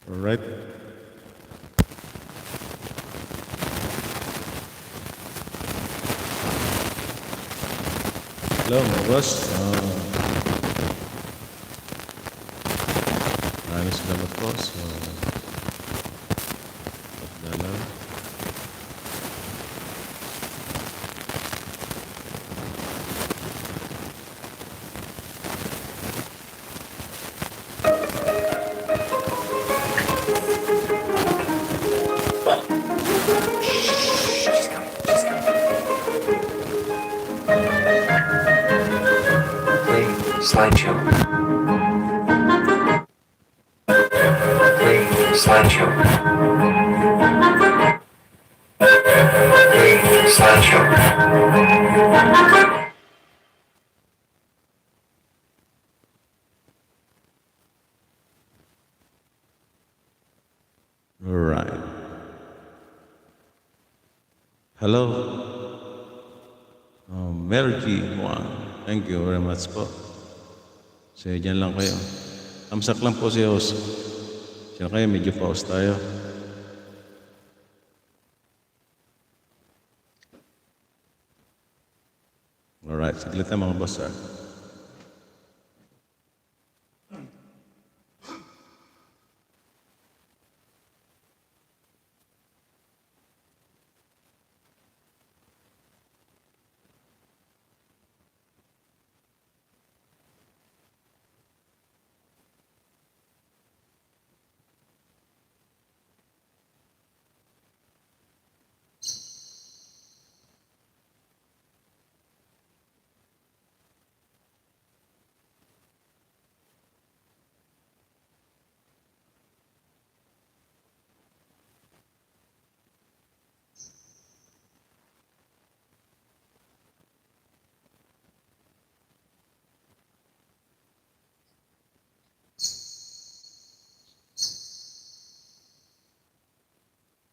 All right. Hello mga boss. Maraming salamat po sa pagdalaw. Slideshow. Play slideshow. Play slideshow. All right. Hello. Mergy Juan. Thank you very much po. So, dyan lang kayo. Tamsak lang po si host. Siya kayo, medyo pause tayo. Alright, saglit na mga boss.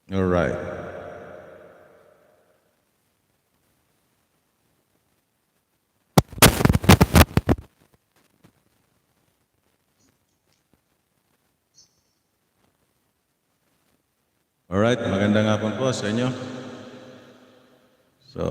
All right. All right, magandang hapon po sa inyo. So,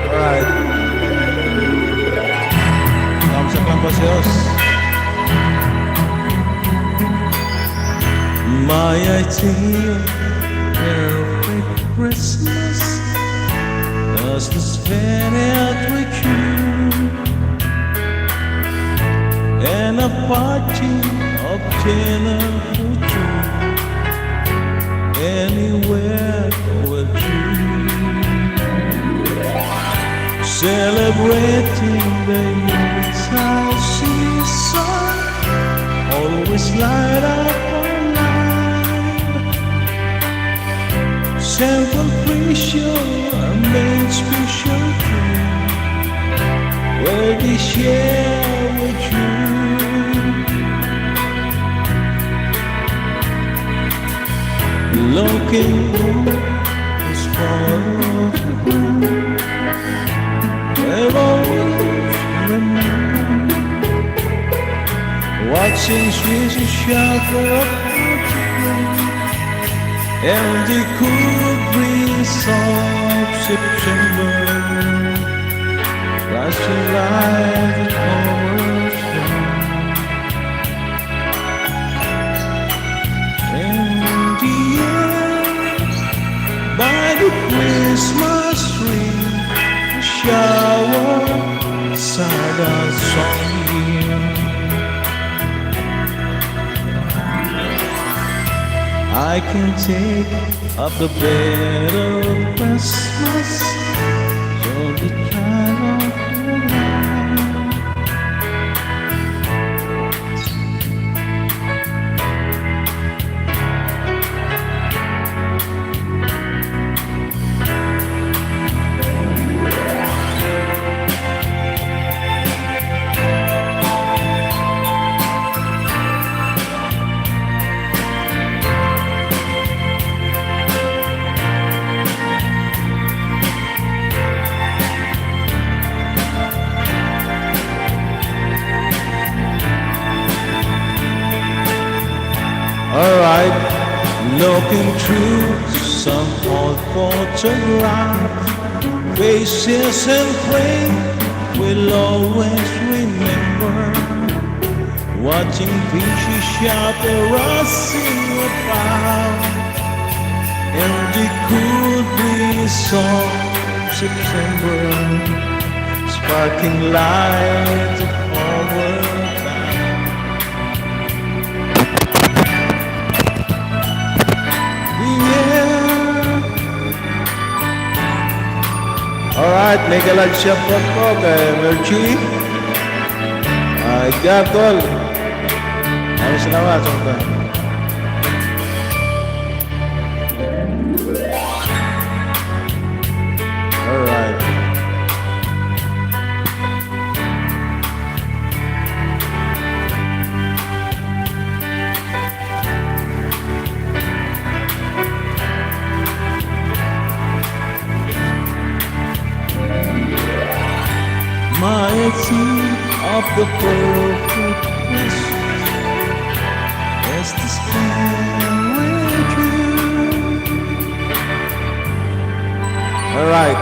alright. Tamsak lang po si host. May I tell Merry Christmas as we spend it with you, and a party of dinner for two, anywhere with you, celebrating the Yuletide season, always light up our night. Simple, precious, and made special dream. share with you. Looking is far I've always remember watching streets of shelter and the cool breeze of September flashing like a ocean. In the air, by the Christmas tree, a shower sad and song. I can take up the bed of Christmas, so the child of Alright, looking through some old photograph, faces and pray we'll always remember. Watching fishes shout a rustling about in the cool breeze of September, sparking light of our town. Alright, make a large shoutout po kay Merchi. Gakol. Ayos na ba? Sumpa. Alright. My team of the perfect Christmas is to spend with you. All right.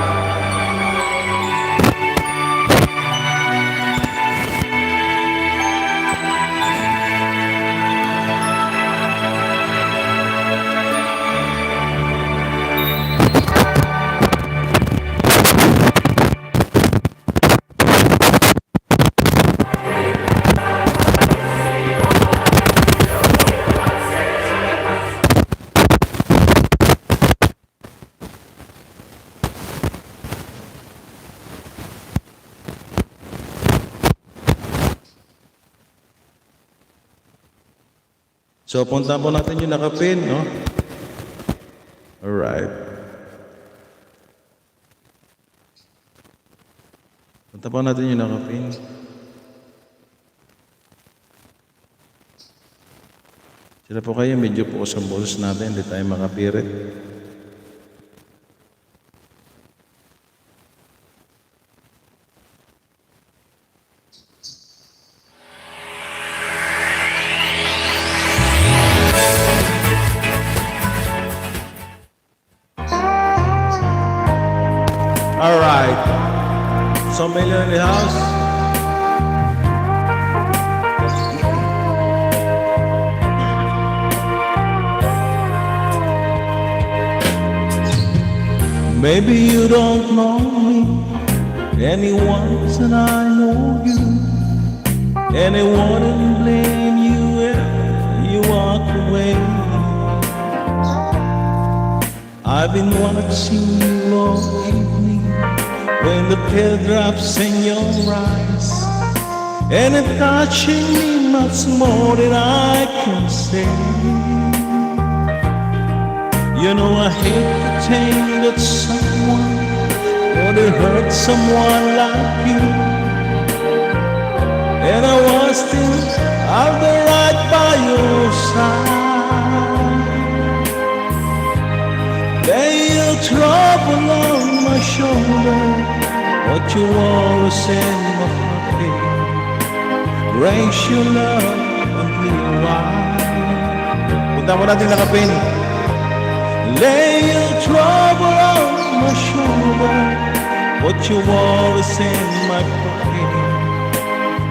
So, punta po natin yung nakapin, no? Alright. Punta po natin yung nakapin. Sila po kayo, medyo po sa boses natin, hindi tayo makapirit. Alright. So, million in the house. Maybe you don't know me anyone said I know you, and I wouldn't blame you if you walk away. I've been watching you all evening when the teardrops in your eyes, and it touching me much more than I can say. You know I hate to think that someone would hurt someone like you, and I was still I'll be right by your side. Lay your trouble on my shoulder, what you always in my pocket. Raise your love on me wide. Punta mo natin nakapin. Lay your trouble on my shoulder, what you always in my pocket.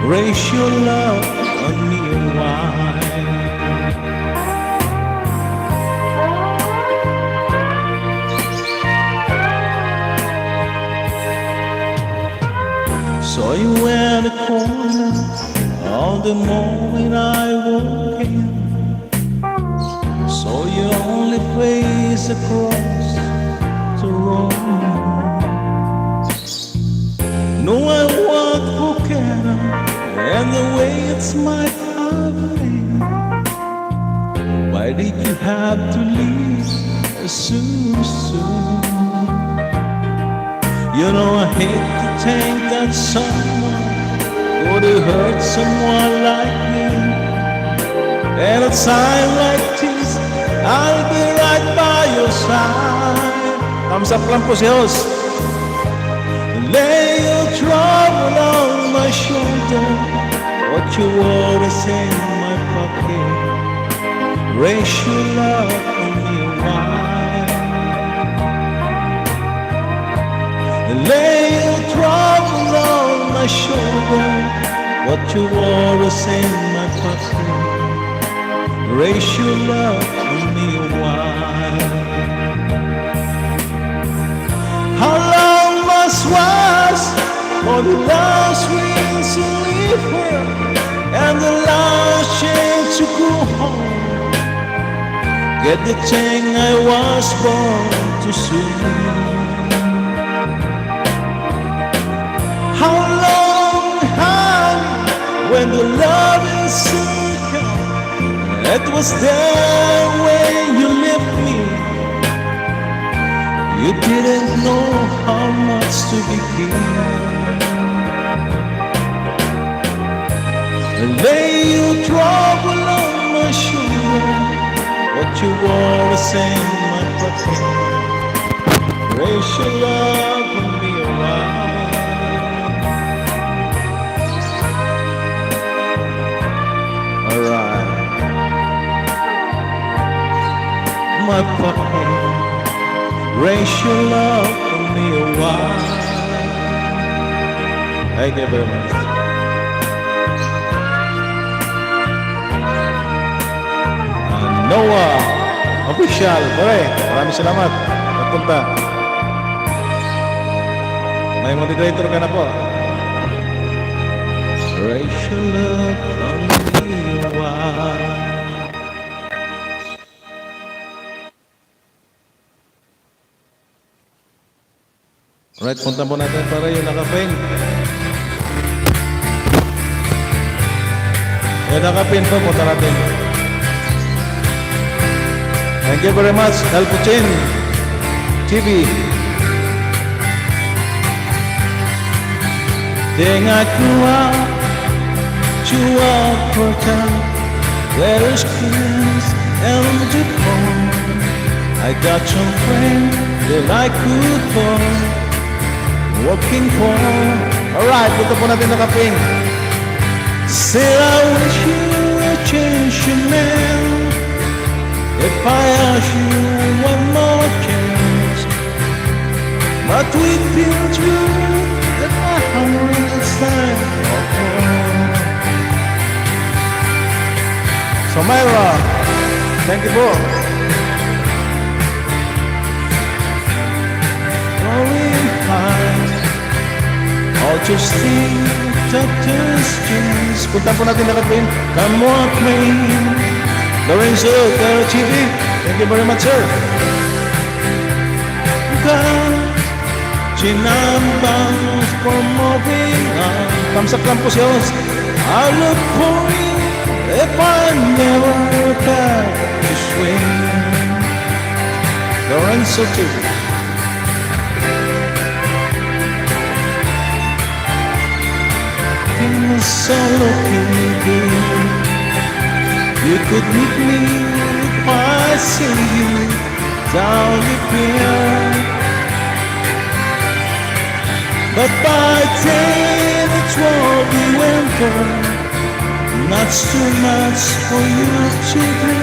Raise your love on me wide. Saw you at the corner on the moment I walk in. Saw you only place across the road. No, I won't forget her, and the way it's my family. Why did you have to leave so soon? You know I hate to think that someone would have hurt someone like me. And at a time like this, I'll be right by your side. Thumbs up lang po si host. Lay your trouble on my shoulder, what you always in my pocket. Raise your love on me wide. Lay your trouble on my shoulder, what you always in my pocket. Raise your love on me wide. How long must was for the last winds to leave her and the last chance to go home? Get the thing I was born to see. How long, honey, when the love is circle, it was there when you left me. You didn't know how much to begin. Lay your trouble on my shoulder, what you always in my pocket. Raise your love on me wide. Alright, my pocket. Raise your love on me wide. Thank you very much. Noah Official, pare, maraming salamat. Nagpunta. May moderator ka na po. Raise your love on me wide. Alright, punta po natin para yung naka-pin. Yung naka-pin po, punta natin. Thank you very much, Alpuchin TV. Then I grew up to a portal where there's kids and the phone. I got some friends that I could phone. Working for. Alright, punta po natin nakaping. Still I wish you would change your man. If I ask you one more chance, but we feel true that my hungry inside of home. So Myra, thank you po. Going high, all just think that this chance. Punta po natin nakapin. Come on, please. Lorenzo, Taro TV, thank you very much, sir. God, chinambang for moving on. Thumbs up lang po si host. I look for you if I never got to swing. Lorenzo TV. In the so looking good. You could meet me if I see you down the pier. But by then it will be winter, not too much for you to do.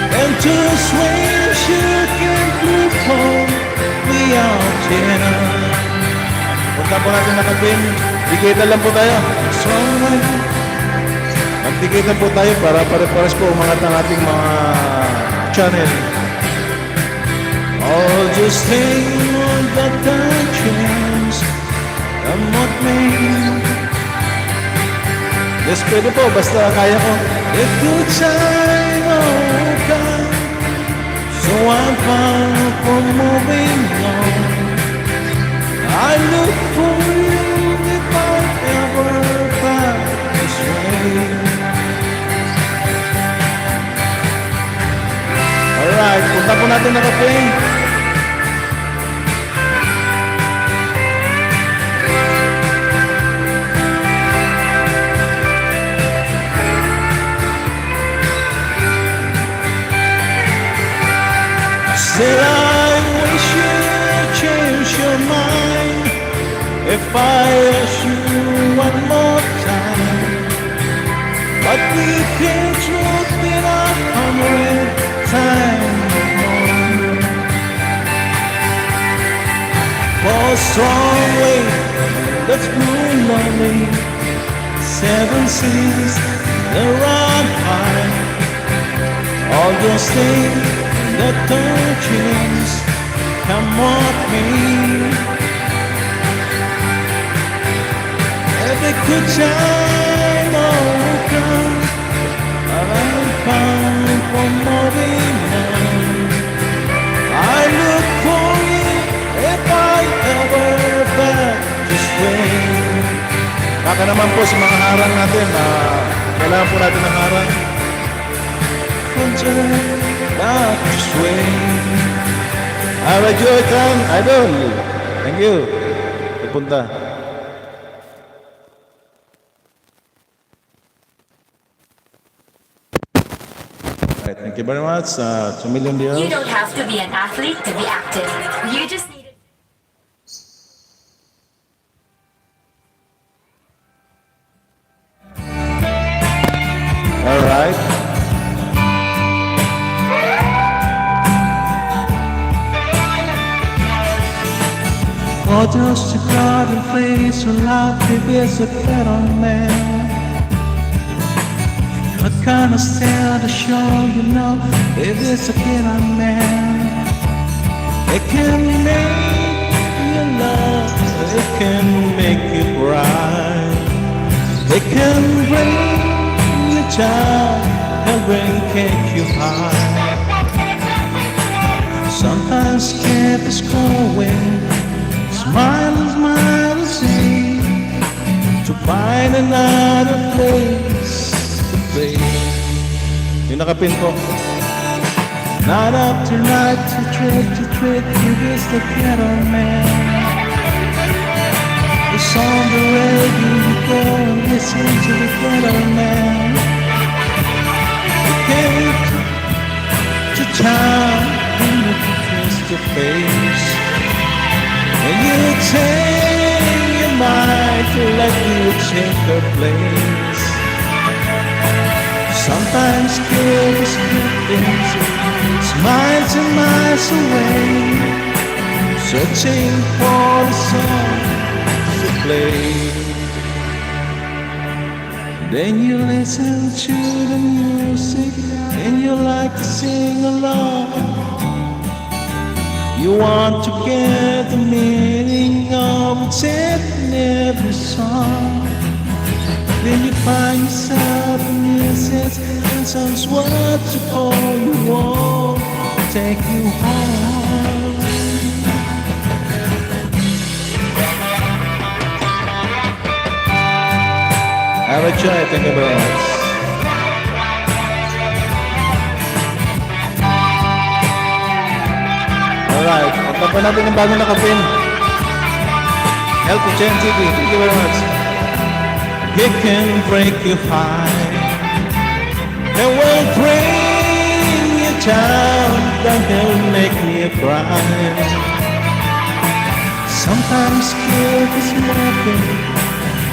And to swim you can move home without dinner. Punta po natin nakapin. Tigitan lang po tayo. So, magtigitan po tayo para pare-pares po umangat ang ating mga channel. All just hang on that chance. I'm not made. Yes, pwede po. Basta kaya ko. If good time will come, so I'm fine for moving on. I look for you if I ever find this way. Alright, punta po natin naka-play. Still I wish you'd change your mind if I ask you one more time. But we can't trust in 100 times more. For a strong wind that's blue lonely, 7 seas that run high. All those things that don't change, come with me. Every good time will come, I'm bound for moving on. I look for you if I ever back this way. Baka naman po sa mga harang natin, kailangan po natin ng harang. Back this way. Alright, Joy Kang, idol. Thank you. Pupunta. Alright, thank you very much. Million deals. You don't have to be an athlete to be active. You just need it. Alright. Or just a garden place where life is a better man. What kind of style to show you know if it's a better man? It can make you love, it can make you cry. It can bring you down and take you high. Sometimes keep us going. Smile, smile, say, to find another place to play. Yung nakapin ko. Night after night, to trick, you is the ghetto man. It's on the radio, you go and listen to the ghetto man. You came to town and you face to face. And you take your mind to let you take her place. Sometimes kids get things, miles and miles away, searching for the song to play. Then you listen to the music and you like to sing along. You want to get the meaning of what's in every song. Then you find yourself in music and sounds what you call you want take you home. Have a try, thank you very much. Alright, punta pa natin yung bagong nakapin. Help to Chen TV. Thank you very much. He can break you high and will bring you down. Then he'll make me cry. Sometimes scared is nothing,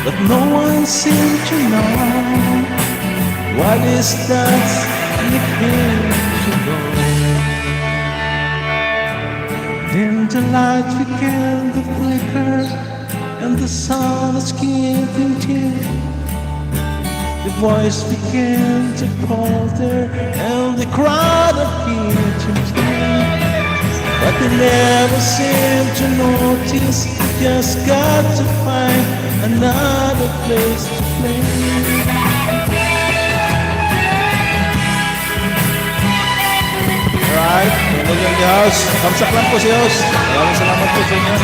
but no one seems to know what is that you came to know. In the light began to flicker, and the sun is getting dim. The voice began to falter, and the crowd appeared to dim. But they never seem to notice. You just got to find another place to play. Alright, ano yung house? Kamsak lang po si host. Maraming salamat po sa inyo.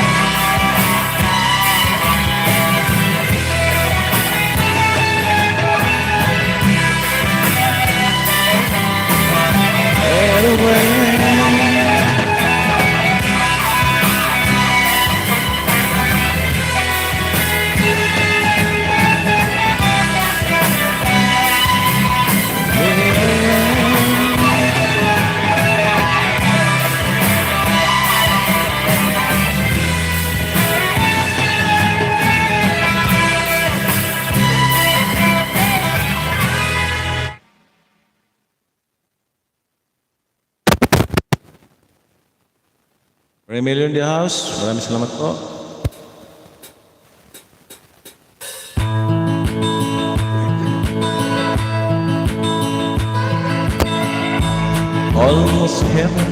Anyway. Remilio in the house. Maraming salamat po. Almost heaven,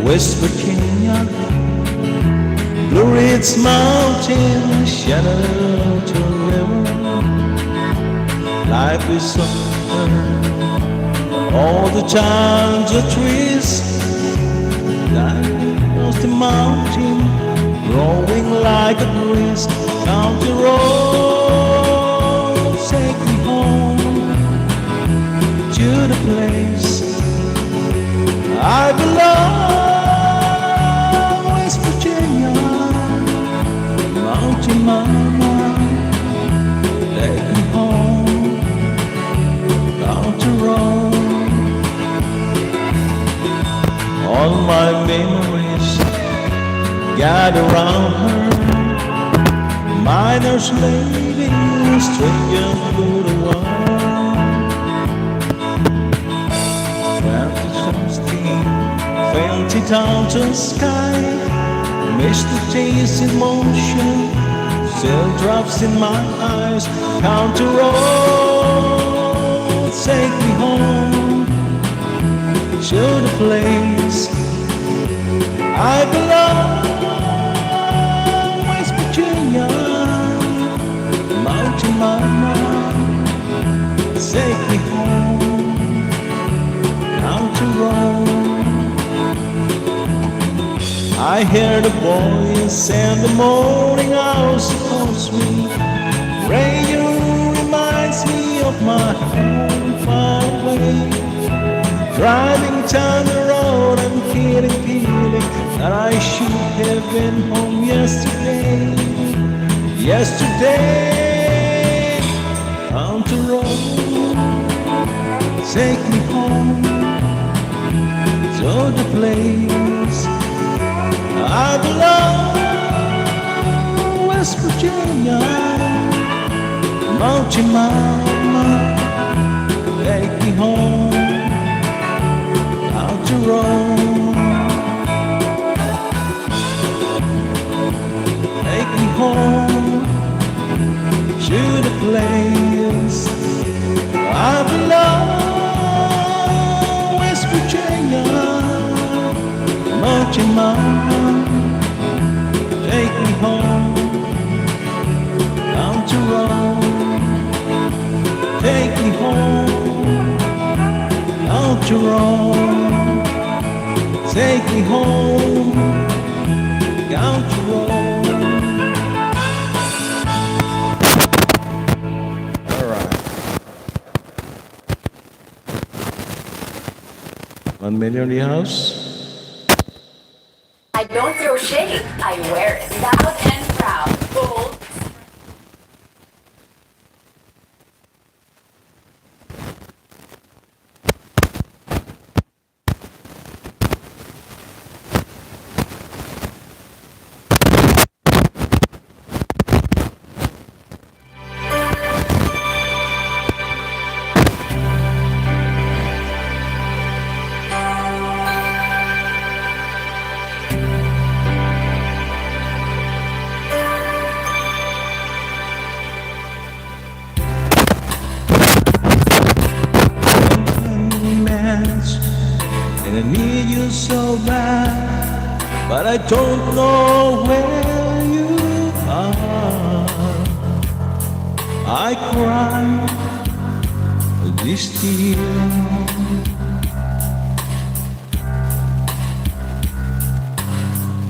West Virginia, Blue Ridge Mountain, Shenandoah River. Life is summer, all the times the trees. Life was the mountain, growing like a breeze. County road, take me home to the place I belong, West Virginia, Mountain Mama, take me home, County road. All my memories gather around her. Miner's lady, stranger to the world. Fainted down to the sky, missed the taste in motion, still drops in my eyes. Count the road, take me home to the place I belong, West Virginia, Mountain Mama, take me home, down to road. I hear the voice and the morning hours so sweet. Radio reminds me of my home far away. Driving down the road, I'm feeling that I should have been home yesterday. Yesterday, on the road, take me home to the place I belong, West Virginia, Mountain Mama, take me home. To roam, take me home to the place I belong, West Virginia, Mountain Mama, take me home, down to roam, take me home, down to roam. Take me home, down to road. All right. 1 million in the house. I don't throw shade, I wear it loud and proud. Bold. I don't know where you are. I cry this tear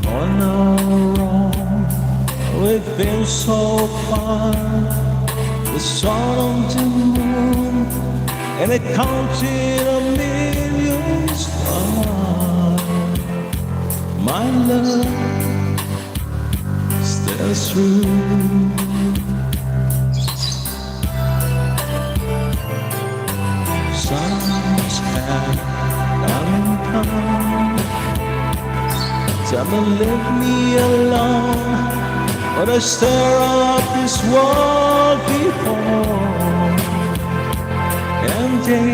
on our own. We've been so far, the sun on the moon, and it counted a million stars. My love stays through. Suns have come and come, some leave me alone, but I stir up this world before, and they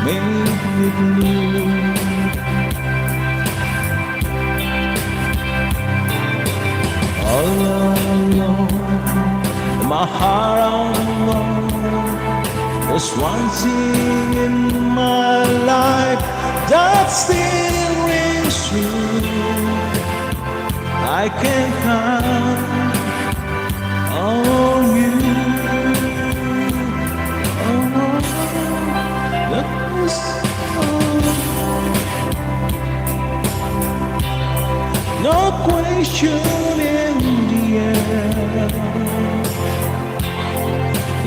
make me blue. All alone, my heart alone. There's one thing in my life that still rings true. I can count on you. Oh, that's no question in the air.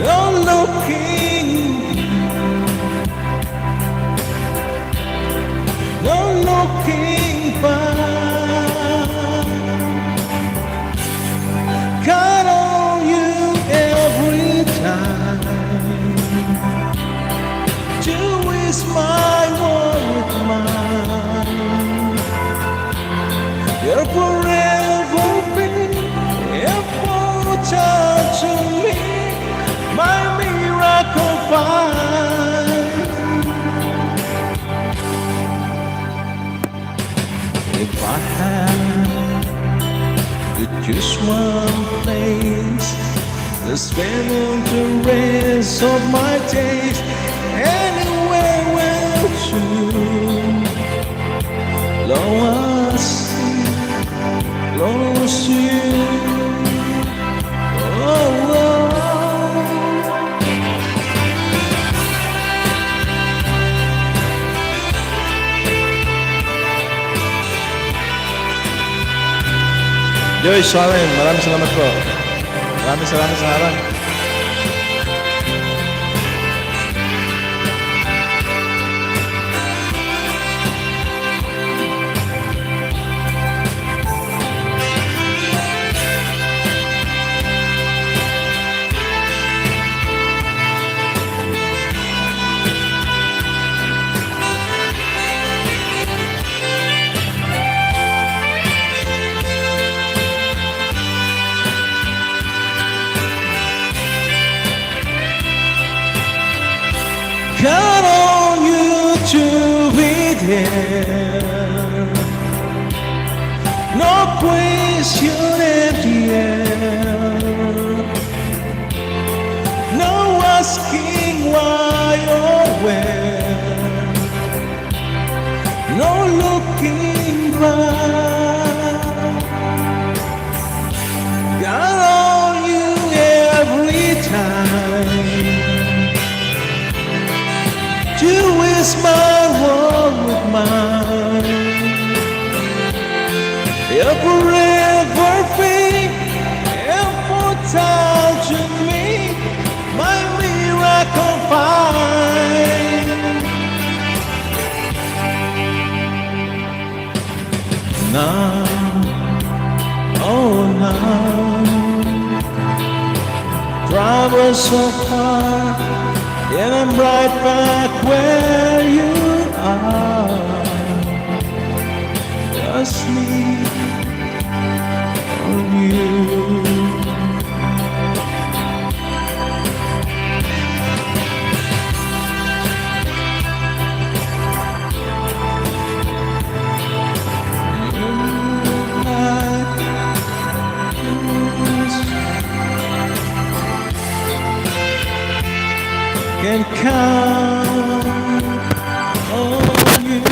No looking, no looking back. Count on you every time to waste my world with mine. You're forever important to me, my miracle find. If I had to choose one place to spend the rest of my days, anywhere where to, long as close to you. Oh, oh. Joyce Warren, maraming salamat po. Maraming salamat sa harap. Count on you to be there. No question in the air. No asking why or where. No looking back. Count on you every time to waste my world with mine. You're forever free, important to me, my miracle find. Now, oh now, travel so far, and I'm right back where you are. Just me on you. Can count on you.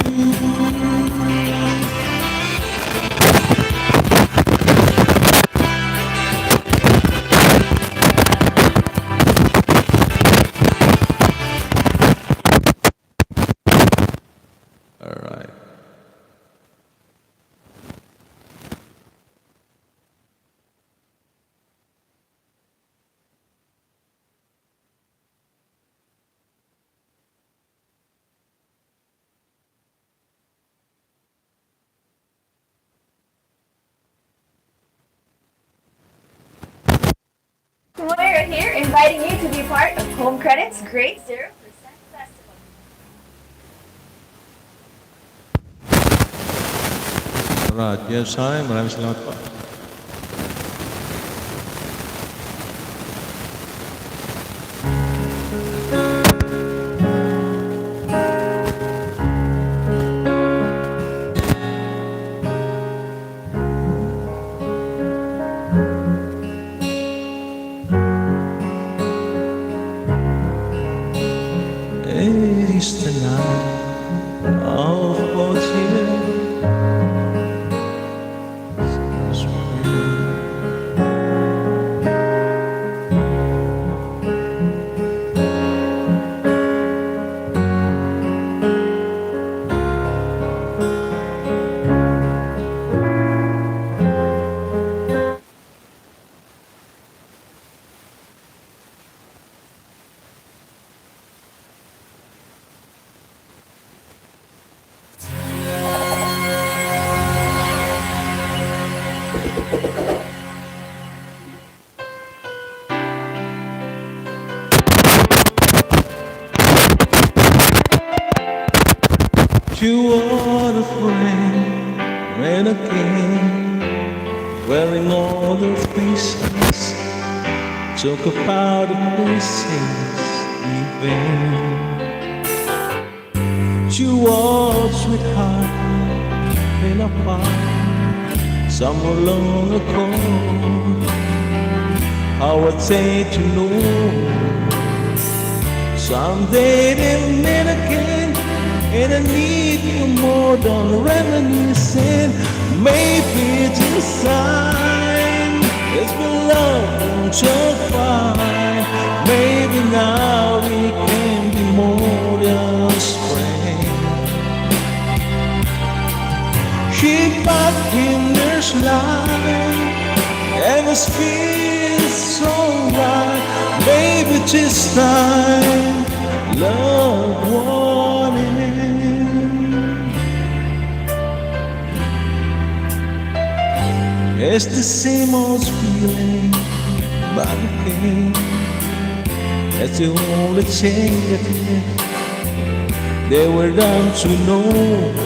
here inviting you to be part of Home Credit's Great 0% Festival. Alright, yes, hi. Maraming salamat po. It is the night of 40. You are the friend when I came, wearing all the faces, talk about the places we've been. You are sweetheart in a park somewhere long ago. How I'd say to know someday they'll meet again. And I need you more than reminiscing. Maybe it's a sign it's been long so fine. Maybe now we can be more than friends. She back in this line, and it feels so right. Maybe this time love won in. It's the same old feeling back again. That's the only thing that they were down to know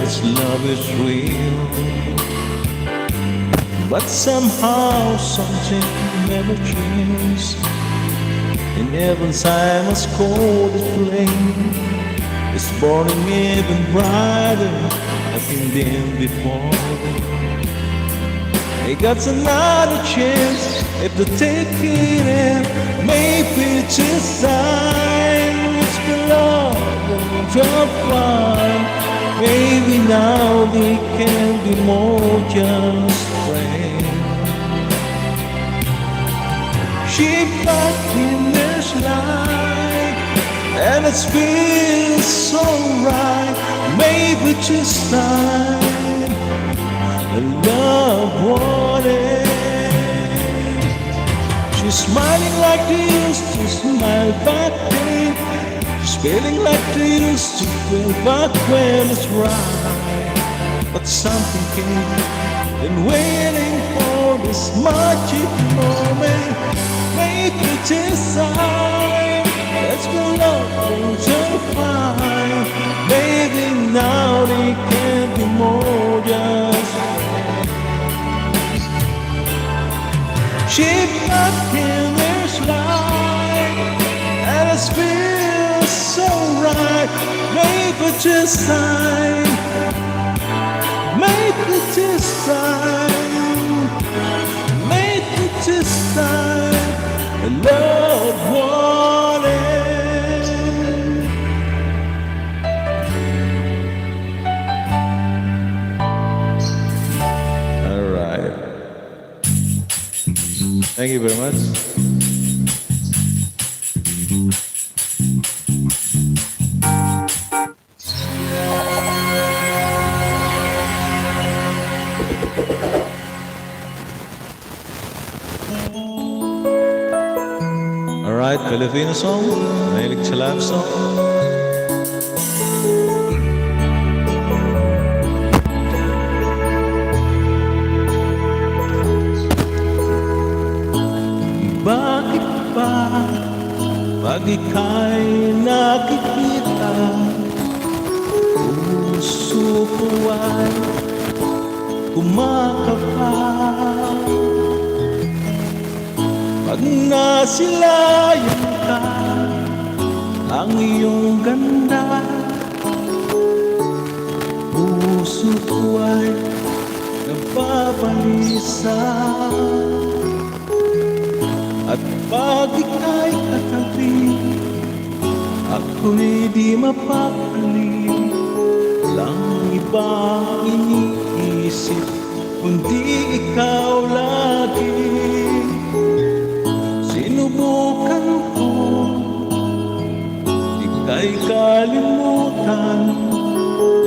this love is real. But somehow something never changed. In heaven's eye must cold as flame. It's burning even brighter than before. They got another chance if they take it in. Maybe it's a sign it's been long to find. Maybe now they can be more just friends. She back in this life, and it feels so right. Maybe just time love wanted. She's smiling like they used to smile back then. She's feeling like they used to feel back when it's right. But something came and waiting for this magic moment. Maybe this time it's been long to find. Maybe now they can be more just. She back in this life, and it feels so right. Maybe this time, maybe this time, maybe this time, love wanted. All right. Thank you very much. All right, Filipino song, mahilig sa love song. Bakit ba Pag ika'y nakikita, puso ko ay kumakapal. Pag nasilayan ka, ang iyong ganda, puso ko ay nababalisa. At pag ika'y katabi, ako'y di mapapali. Walang ibang iniisip, kundi ikaw lagi. Sinubukan ko, ika'y kalimutan,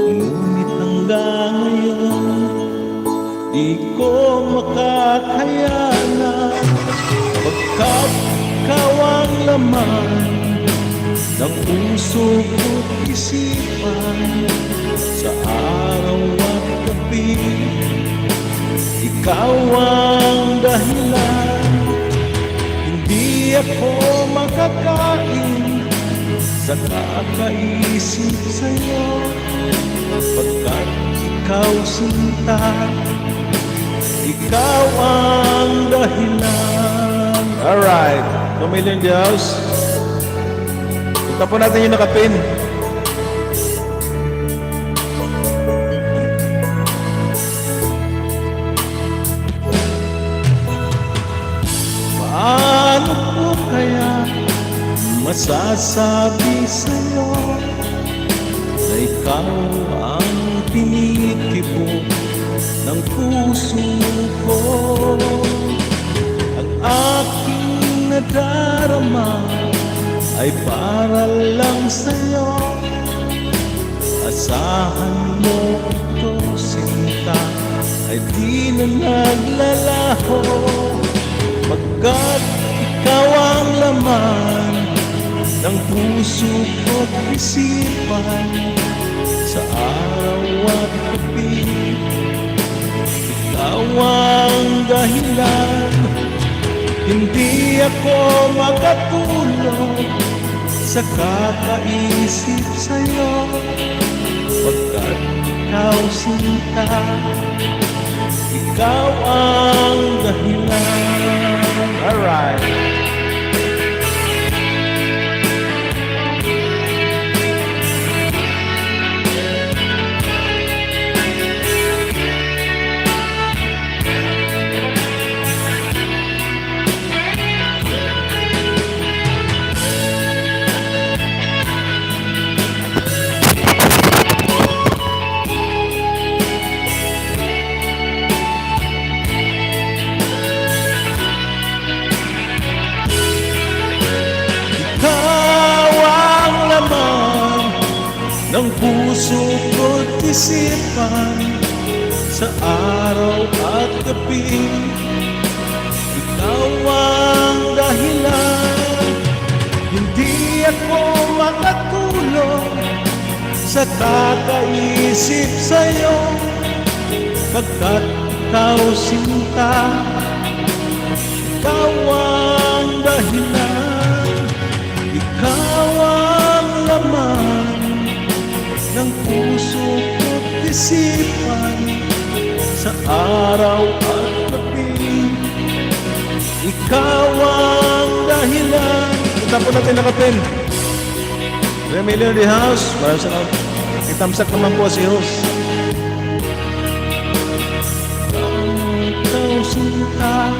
ngunit hanggang ngayon di ko makakayanan. Pagkat ikaw ang laman ng puso ko't isipan, sa araw at gabi, ikaw ang dahilan. Hindi ako makakain sa kakaisip sa'yo, pagkat ikaw sinta, ikaw ang dahilan. Alright, Pamilya Diyos, punta po natin yung nakapin. Paano ko kaya masasabi sa'yo na ikaw ang tinitibok ng puso ko? Ang aking nadarama ay para lang sa'yo. Asahan mo ito, sinta, ay di na naglalaho. Pagkat ikaw ang laman ng puso ko't isipan, sa araw at gabi, ikaw ang dahilan. Hindi ako makatulog sa kakaisip sa'yo, pagkat ikaw sinta, ikaw ang dahilan. Alright. Ng puso ko't isipan, sa araw at gabi, ikaw ang dahilan. Hindi ako makatulog sa kakaisip sa'yo, pagkat ikaw sinta, ikaw ang dahilan. Ikaw ang laman ng puso ko't isipan, sa araw at gabi, ikaw ang dahilan. Punta po natin nakapin. Remilio di House, para sa itamsak naman po si Rose. Ikaw sinta,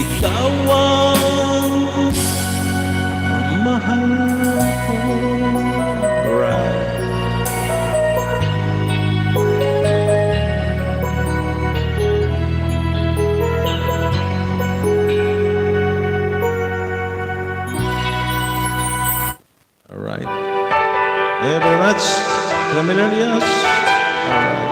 ikaw ang mahal ko. Alright. Alright. Thank you very much. Familiar, yes? Alright.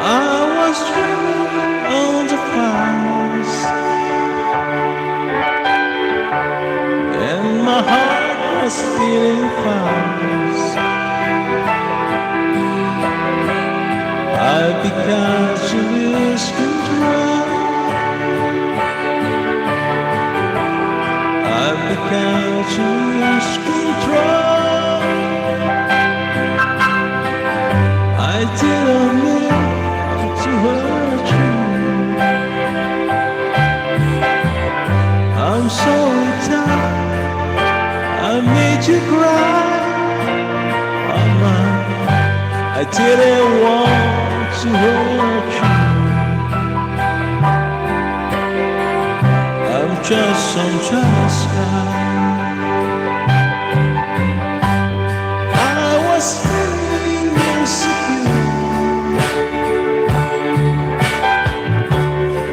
I was dreaming on the fires, and my heart was feeling fires. because you lose control. Because you lose control. I didn't mean to hurt you. I'm sorry, time I made you cry. Oh my, I didn't want to hurt you. I'm just some jealous guy. I was feeling insecure.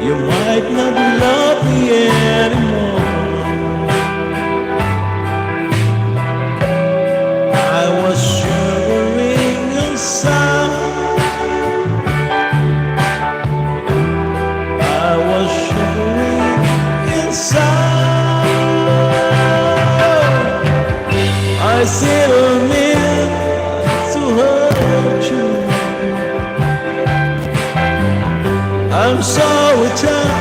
You might not love me anymore. I was shivering inside. I was shivering inside. I said a man to hurt you. I'm sorry, time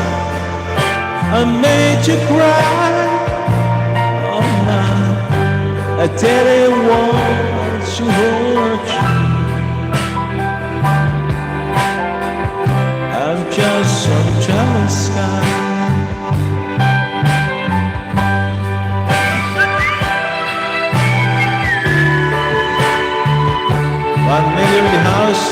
I made you cry. Oh my, I didn't want to hurt you. I'm just some jealous guy. $1 million in the house.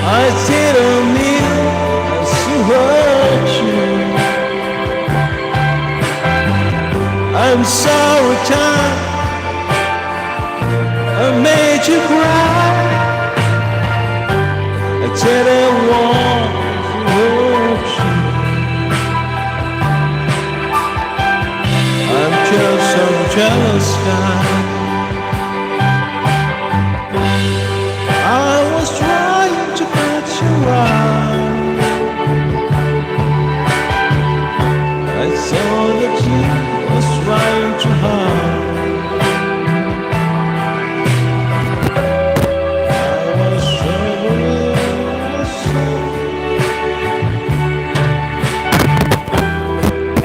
I didn't mean to hurt you. I'm sorry, time I made you cry. I didn't want to hurt you. I'm just some jealous guy. I was trying to put you right. I saw that you was trying to hide. I was shivering inside.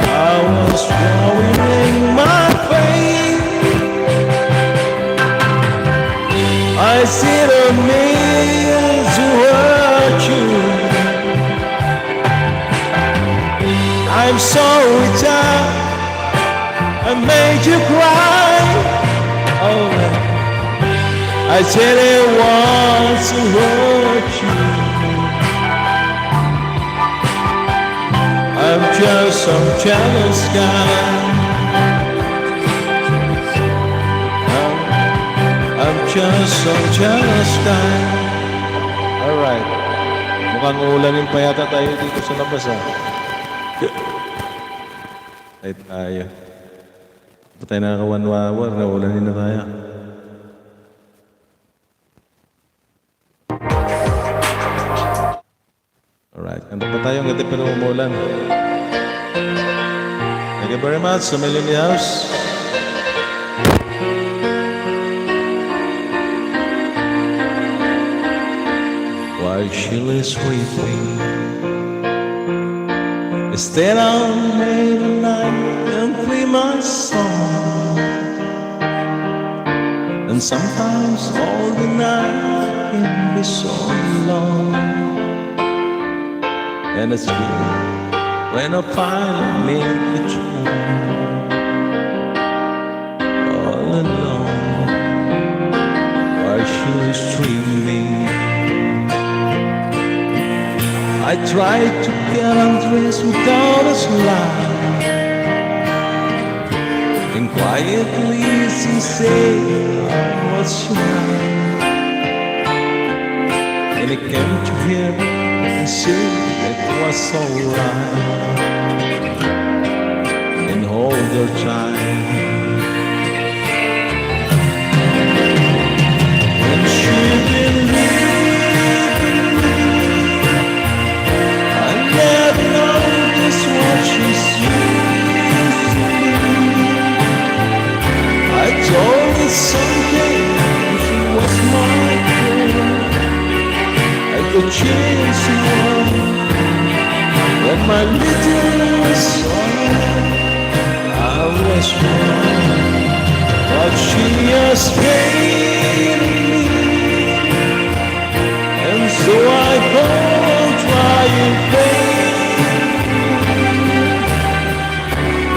I was throwing my face. I said a man to hurt you. I'm sorry, time I made you cry. Oh, I didn't want to hurt you. I'm just some jealous guy. I'm just some jealous guy. Alright. Mukhang uulanin pa yata tayo dito sa labas, ha? Ay tayo. Ba't tayo nakaka-1 hour? Naulanin na tayo. Alright. Kanta pa tayo. Ang ganda pa na umuulan. Thank you very much sa Millennium House. While she is sleeping, instead of made a night and play my song. And sometimes all the night can be so long. And it's good when I finally make the choice. All alone, while she is dreaming, I tried to get undressed without a smile, and quietly she said, "What's your name?" And I came to her and said it was alright, and hold her tight. my little soul, I was wrong, but she has paid me, and so I go on trying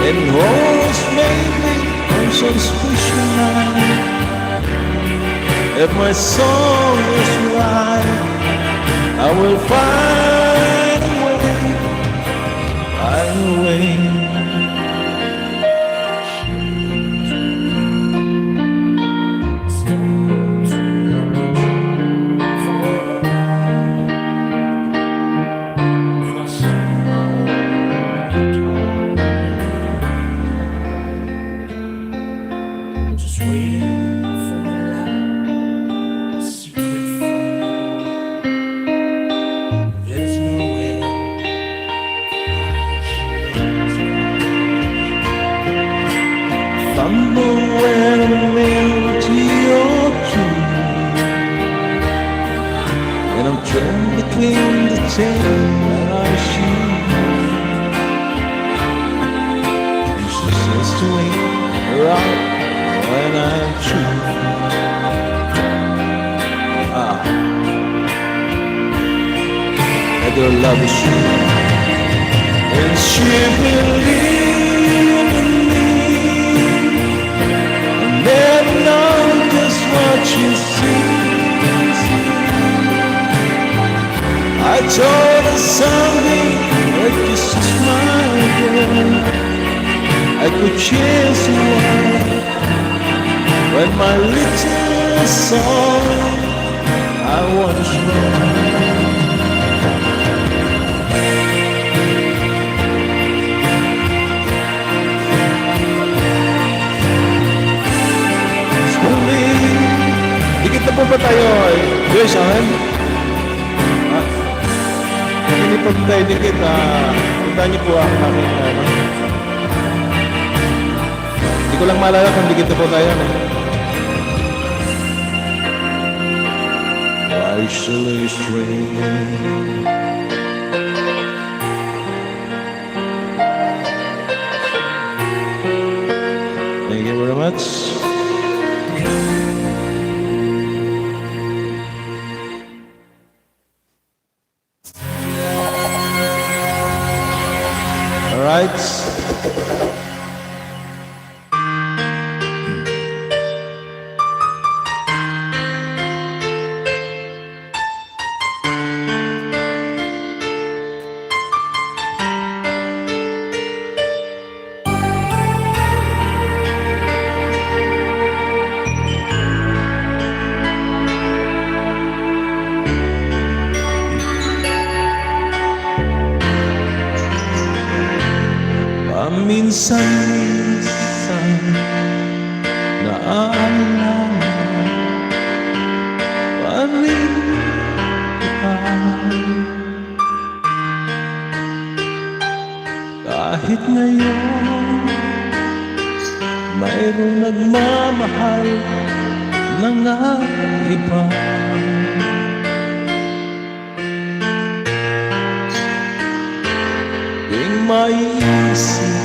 and always maybe on some special night, if my song is right, I will find a way, find a way. Just waiting for the light, a secret fire. There's nowhere Somewhere in the melody of you, and I'm torn between the ten that I shoot. And she says to wait around when I'm true. And her love is true, and she believes in me. Never know just what she sees. I told her someday that just a smile, girl, I could chase you away. When my little soul I was wrong. Dikit na po ba tayo? Joyce, akin? Hindi po tayo dikit. Punta niyo po ang aking Hindi ko lang maalala kung dikit na po tayo. Why shall I stray? Thank you very much. All right. Paminsan-minsan naaalala pa rin kita. Kahit ngayon mayroong nagmamahal na nga iba. Tuwing maiisip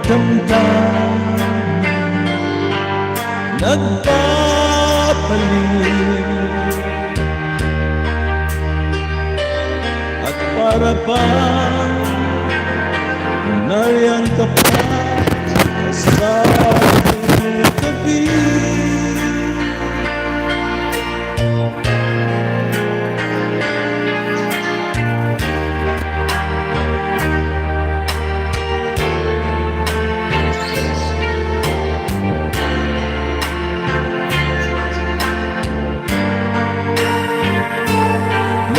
damdamin nagpapalit, at para bang nariyan ka pa sa aking tabi.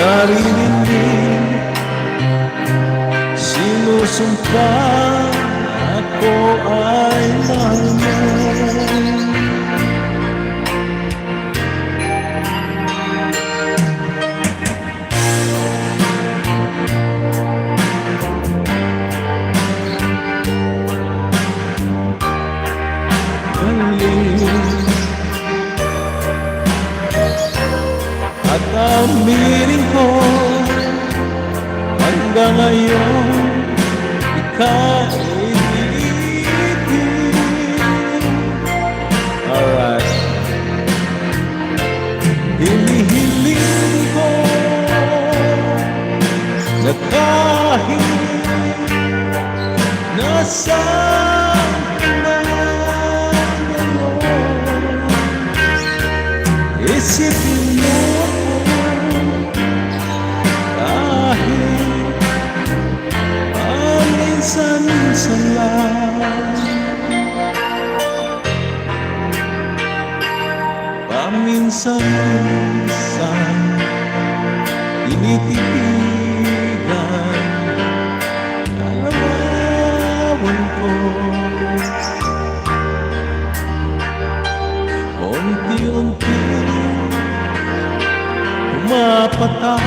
Narinig, sinusumpa ako ay mahal mo. At aminin ko, hanggang ngayon ika'y ibigin. Alright. Hinihiling ko na kahit nasaan ka man ngayon, isipin mo kahit paminsan-minsan lang, paminsan-minsan tinitigan larawan ko. Unti-unti pumapatak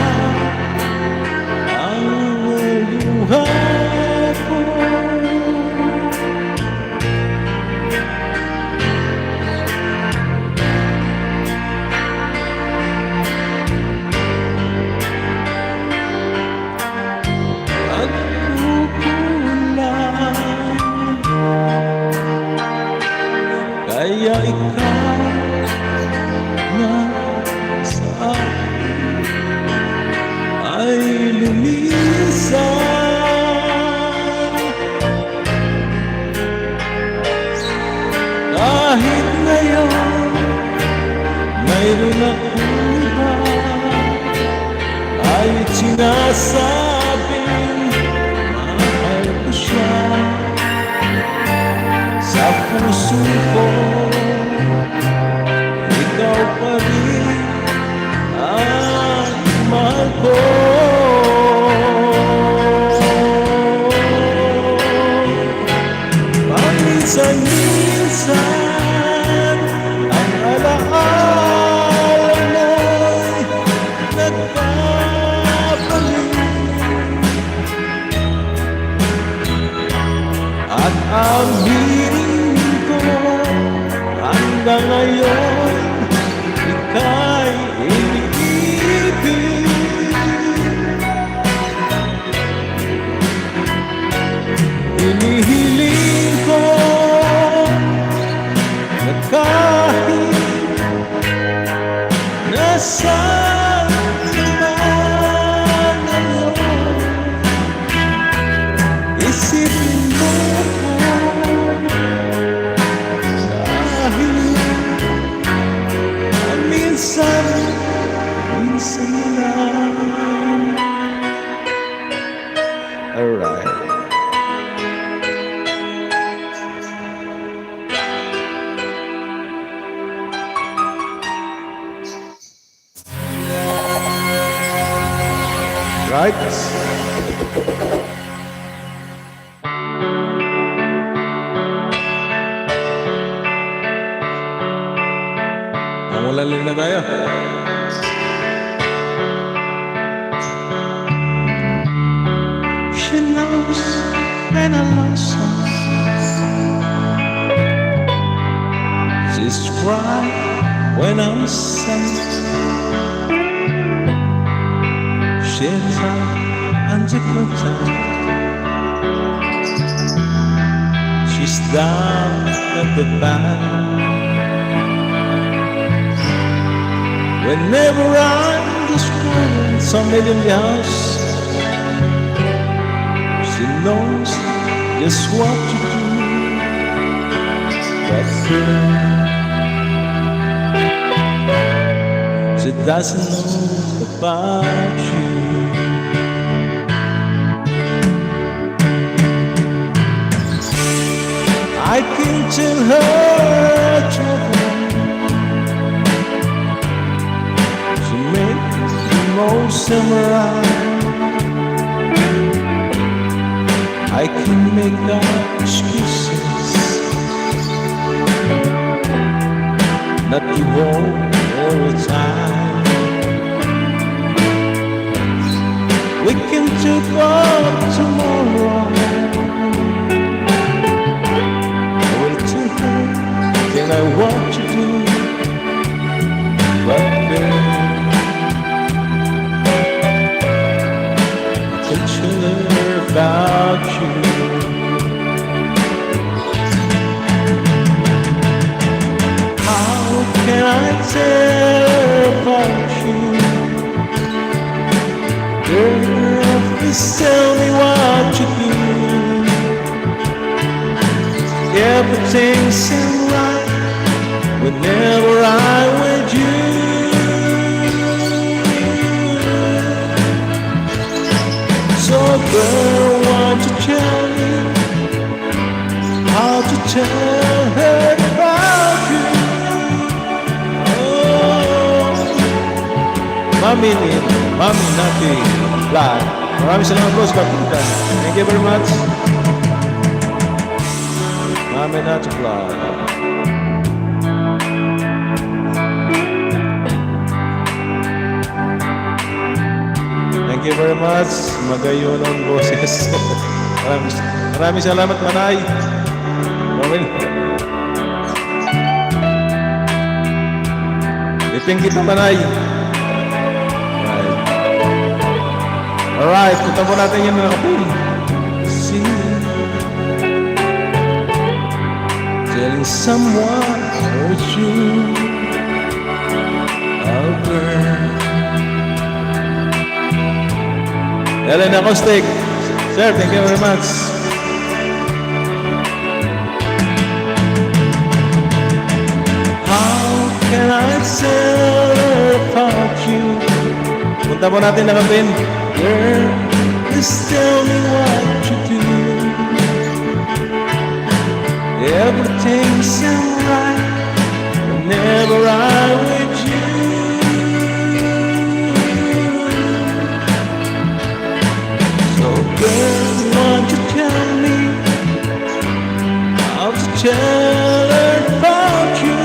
ang luha ko. Nagkukulang, kaya ikaw na sa akin ay lumisan. Kahit ngayon mayroon akong iba, ay sinasabing mahal ko siya. Sa puso ko ikaw pa rin ang mahal ko. Paminsan-minsan ang alaala mo'y nagpapalik, at ang hiling ko hanggang ngayon ika'y iniibig. Hinihiling ko na kahit nasaan ka man ngayon, isipin mo ko kahit minsan lang. Alright. Right? Mulalim na tayo. She knows when I love someone. She's crying when I'm sad. She's under control. She's down at the back. Whenever I'm just crying, somebody in the house, she knows just what to do. But she doesn't know about you. I can tell her trouble. She made the most around. I can make up excuses not to hold all the time. We can talk about tomorrow. Then I want to do, but then I can chill Girl, please tell me what you do. Everything seems right whenever I'm with you. So girl, won't you tell me how to tell her about you? Oh, Mami Nati Vlog. Maraming salamat po sa pagpunta. Thank you very much. Mami Nati Vlog. Thank you very much. Magayon ang boses. maraming salamat, Manay. Iping kita, Manay. Alright, punta po natin yung nakapin. See, telling someone hurt you. Oh, girl. Ellen Acoustic. Sir, thank you very much. How can I tell her about you? Punta po natin nakapin. Girl, just tell me what you do. Everything seems right whenever I'm with you. So girl, won't you tell me how to tell her about you?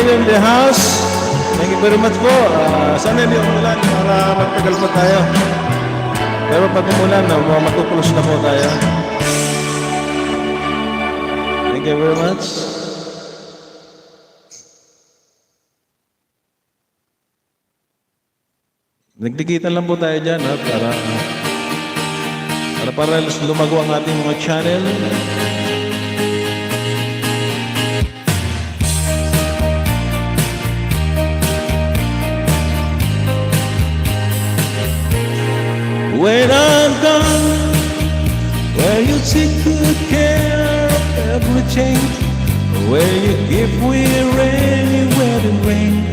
In the house. Thank you very much po. Sana hindi umulan para magtagal pa tayo. Pero pag umulan, matutulos na po tayo. Thank you very much. Nagdikitan lang po tayo dyan para lumago ang ating mga channel. When I'm gone, will you take good care of everything? Will you give me rainy wedding ring?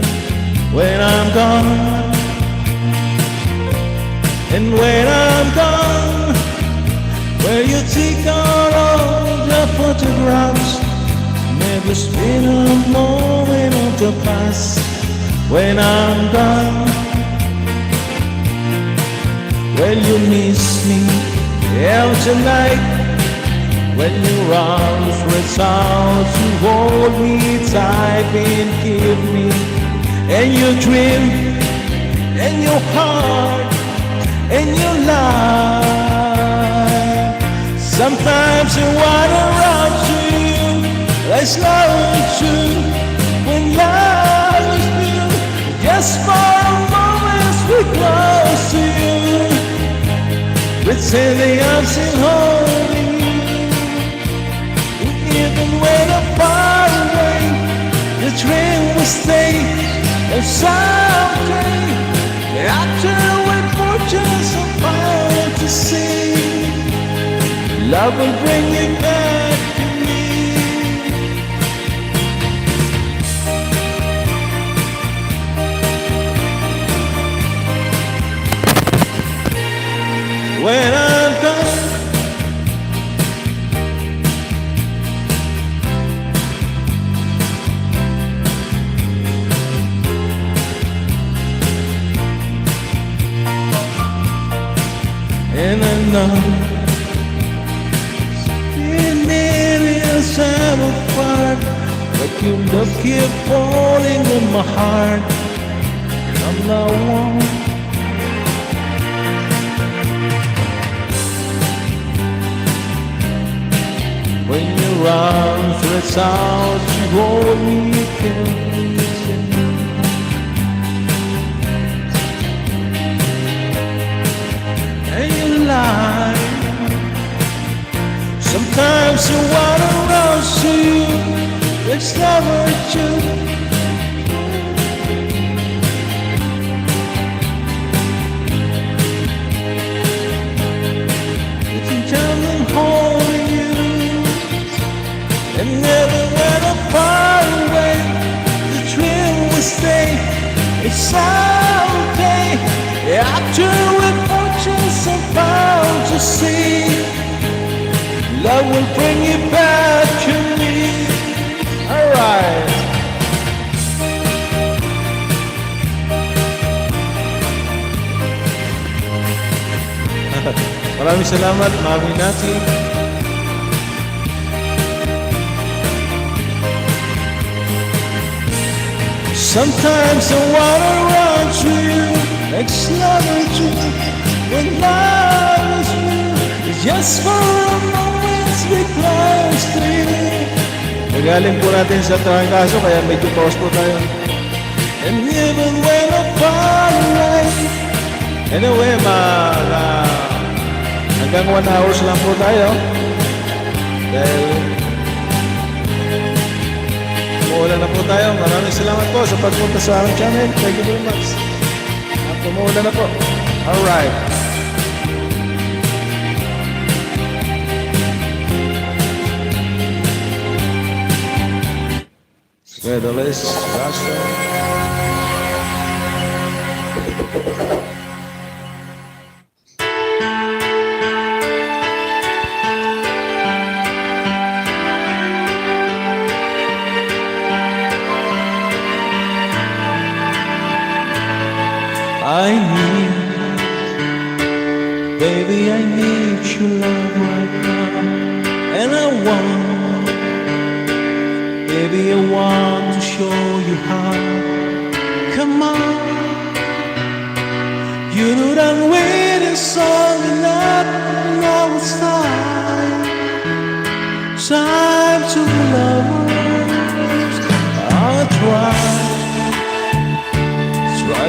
When I'm gone, and when I'm gone, will you take all the photographs? Never spend a moment of the past. When I'm gone, will you miss me tonight? When your arms reach out to hold me tight and give me, and your dream, and your heart, and your life. Sometimes I wanna run to you, let's love you when love is new. Just for a moment we close to you. Pretending I'm still holding you. Even when I'm far away, the dream will stay. And someday, after we for just a while to see, love will bring you back to me. When I'm gone, and I know in millions I'm apart, but your love keep falling in my heart, and I'm not one. When your arms reach out, you hold me close. And you Sometimes the water runs to you, it's never true. You can tell them holding you, and never when I'm far away, the dream will stay. It's okay after we've purchased some pound to see. Love will bring you back to me. Alright. Maraming salamat, Mami Nati. Sometimes the water runs through you, makes never true. When love is real, it's just for a moment we close to you. Nagaling po natin sa trangkaso, kaya medyo pause po tayo. And even when I'm far away, anyway, hanggang 1 hours lang po tayo. Dahil umuulan na po tayo. Maraming salamat po sa pagpunta sa aming channel. Thank you very much. At umuulan na po. Alright. Weatherless, Rasta. I need, baby, I need your love right now. And I want, baby, I want to show you how. Come on, you know that I'm waiting so enough. Now it's time to love. I'll try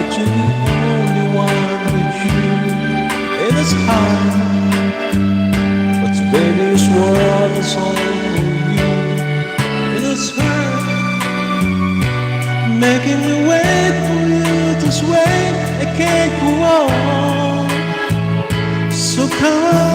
to be only one with you. It is hard, but baby, this world is all for you. It is hard, making me wait for you this way. I can't go on, so come on.